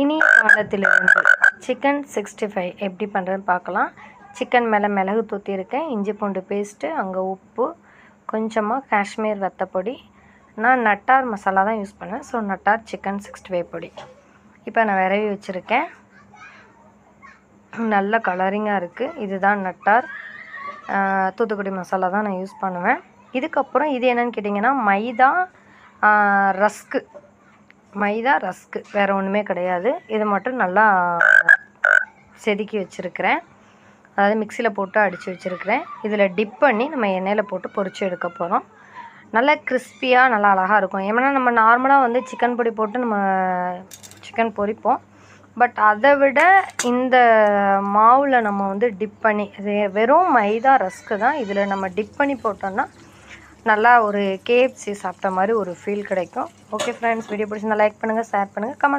இனிய காலத்திலிருந்து சிக்கன் 65 எப்படி பண்ணுறதுன்னு பார்க்கலாம். சிக்கன் மேலே மிளகு தூத்தியிருக்கேன், இஞ்சி பூண்டு பேஸ்ட்டு, அங்கே உப்பு, கொஞ்சமாக காஷ்மீர் வத்தப்பொடி. நான் நட்டார் மசாலா தான் யூஸ் பண்ணேன். ஸோ நட்டார் சிக்கன் 65 பொடி இப்போ நான் விரவி வச்சுருக்கேன். நல்ல கலரிங்காக இருக்குது. இதுதான் நட்டார் தூத்துக்குடி மசாலா தான் நான் யூஸ் பண்ணுவேன். இதுக்கப்புறம் இது என்னென்னு கேட்டிங்கன்னா மைதா ரஸ்க்கு வேறு ஒன்றுமே கிடையாது. இது மட்டும் நல்லா செதுக்கி வச்சுருக்கிறேன், அதாவது மிக்சியில் போட்டு அடித்து வச்சுருக்கிறேன். இதில் டிப் பண்ணி நம்ம எண்ணெயில் போட்டு பொரித்து எடுக்க போகிறோம். நல்லா கிறிஸ்பியாக நல்லா அழகாக இருக்கும். ஏன்னா நம்ம நார்மலாக வந்து சிக்கன் பொடி போட்டு நம்ம சிக்கன் பொரிப்போம். பட் அதை விட இந்த மாவில் நம்ம வந்து டிப் பண்ணி, இது வெறும் மைதா ரஸ்க்கு தான், இதில் நம்ம டிப் பண்ணி போட்டோம்னா நல்லா ஒரு KFC சாப்பிட்ட மாதிரி ஒரு ஃபீல் கிடைக்கும். ஓகே ஃப்ரெண்ட்ஸ், வீடியோ பிடிச்சிருந்தா லைக் பண்ணுங்கள், ஷேர் பண்ணுங்கள், கமெண்ட்